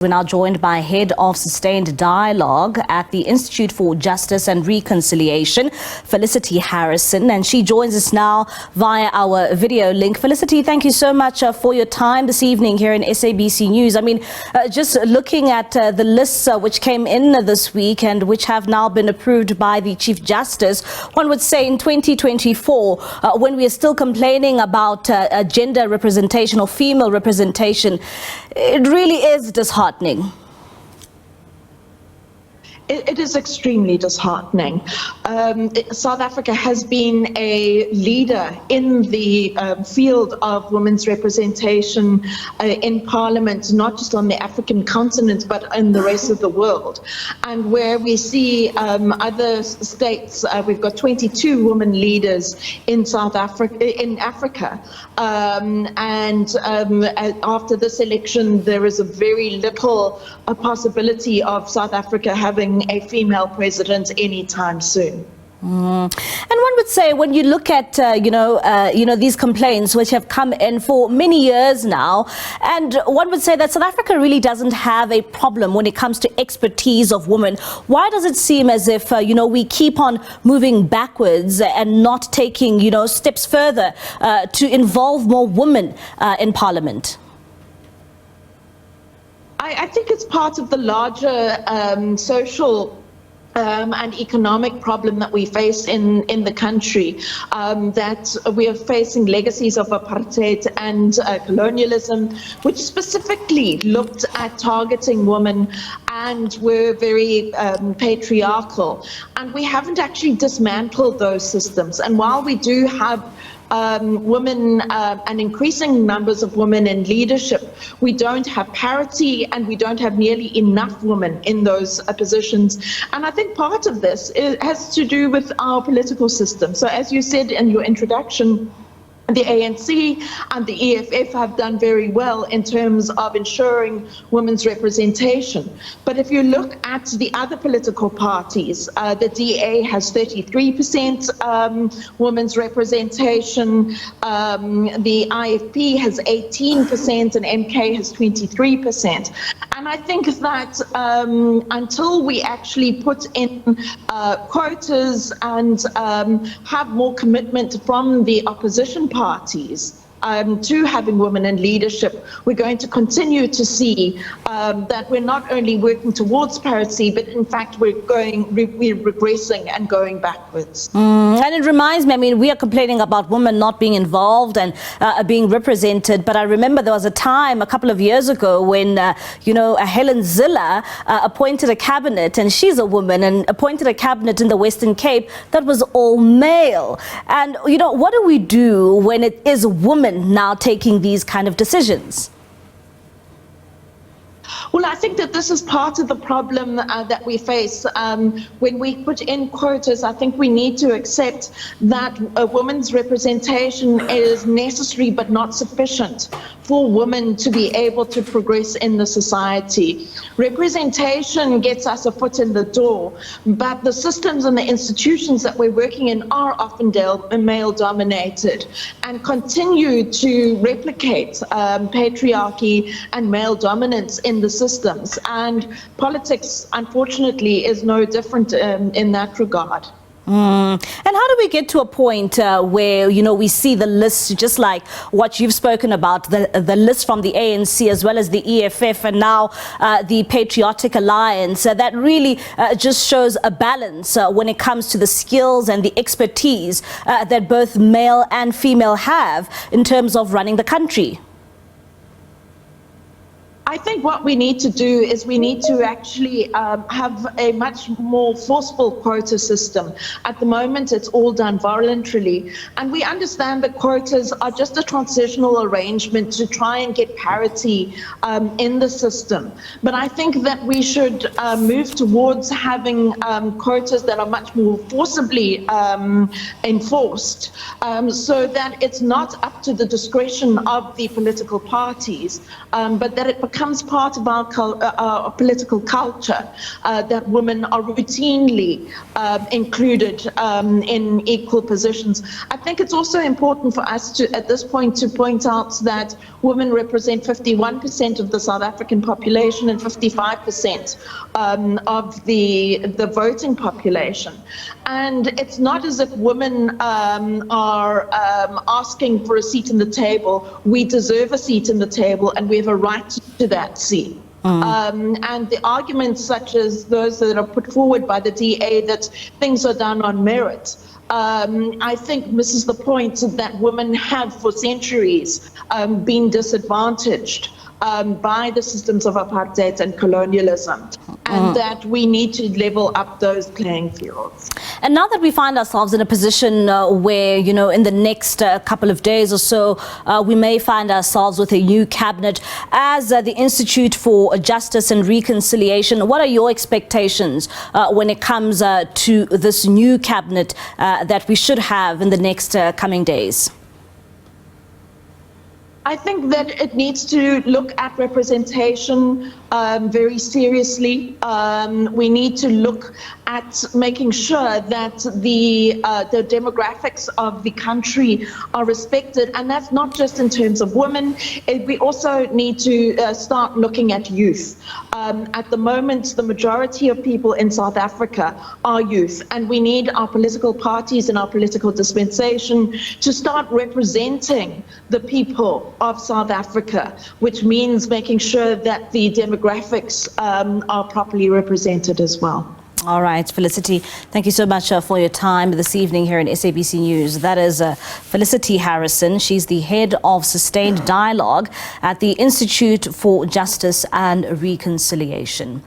We're now joined by Head of Sustained Dialogue at the Institute for Justice and Reconciliation, Felicity Harrison, and she joins us now via our video link. Felicity, thank you so much for your time this evening here in SABC News. I mean, just looking at the lists which came in this week and which have now been approved by the Chief Justice, one would say in 2024, when we are still complaining about gender representation or female representation, it really is disheartening. It is extremely disheartening. South Africa has been a leader in the field of women's representation in Parliament, not just on the African continent, but in the rest of the world. And where we see other states, we've got 22 women leaders in Africa. After this election, there is a very little possibility of South Africa having a female president anytime soon. And one would say, when you look at these complaints which have come in for many years now, and one would say that South Africa really doesn't have a problem when it comes to expertise of women. Why does it seem as if we keep on moving backwards and not taking steps further to involve more women in Parliament? I think it's part of the larger social and economic problem that we face in the country, that we are facing legacies of apartheid and colonialism, which specifically looked at targeting women and were very patriarchal. And we haven't actually dismantled those systems. And while we do have women and increasing numbers of women in leadership, we don't have parity and we don't have nearly enough women in those positions. And I think part of this has to do with our political system. So as you said in your introduction, the ANC and the EFF have done very well in terms of ensuring women's representation. But if you look at the other political parties, the DA has 33% women's representation, the IFP has 18%, and MK has 23%. And I think that until we actually put in quotas and have more commitment from the opposition parties to having women in leadership, we're going to continue to see that we're not only working towards parity, but in fact we're regressing and going backwards. And it reminds me, I mean, we are complaining about women not being involved and being represented, but I remember there was a time a couple of years ago when Helen Ziller appointed a cabinet, and she's a woman, and appointed a cabinet in the Western Cape that was all male. And what do we do when it is women now taking these kind of decisions? Well, I think that this is part of the problem that we face. When we put in quotas, I think we need to accept that a woman's representation is necessary but not sufficient for women to be able to progress in the society. Representation gets us a foot in the door, but the systems and the institutions that we're working in are often male-dominated and continue to replicate patriarchy and male dominance in the systems. And politics, unfortunately, is no different in that regard. And how do we get to a point where, we see the list, just like what you've spoken about, the list from the ANC as well as the EFF and now the Patriotic Alliance, that really just shows a balance when it comes to the skills and the expertise that both male and female have in terms of running the country? I think what we need to do is we need to actually have a much more forceful quota system. At the moment, it's all done voluntarily. And we understand that quotas are just a transitional arrangement to try and get parity in the system. But I think that we should move towards having quotas that are much more forcibly enforced, so that it's not up to the discretion of the political parties, but that it becomes part of our political culture, that women are routinely included in equal positions. I think it's also important for us to, at this point, to point out that women represent 51% of the South African population and 55% of the voting population. And it's not as if women are asking for a seat in the table. We deserve a seat in the table, and we have a right to that seat. And the arguments such as those that are put forward by the DA that things are done on merit, I think misses the point that women have for centuries been disadvantaged by the systems of apartheid and colonialism, and that we need to level up those playing fields. And now that we find ourselves in a position where, you know, in the next couple of days or so, we may find ourselves with a new cabinet, as the Institute for Justice and Reconciliation, what are your expectations when it comes to this new cabinet that we should have in the next coming days? I think that it needs to look at representation very seriously. We need to look at making sure that the demographics of the country are respected, and that's not just in terms of women. We also need to start looking at youth. At the moment, the majority of people in South Africa are youth, and we need our political parties and our political dispensation to start representing the people of South Africa, which means making sure that the demographics are properly represented as well. All right, Felicity, thank you so much for your time this evening here in SABC News. That is Felicity Harrison. She's the head of Sustained Dialogue at the Institute for Justice and Reconciliation.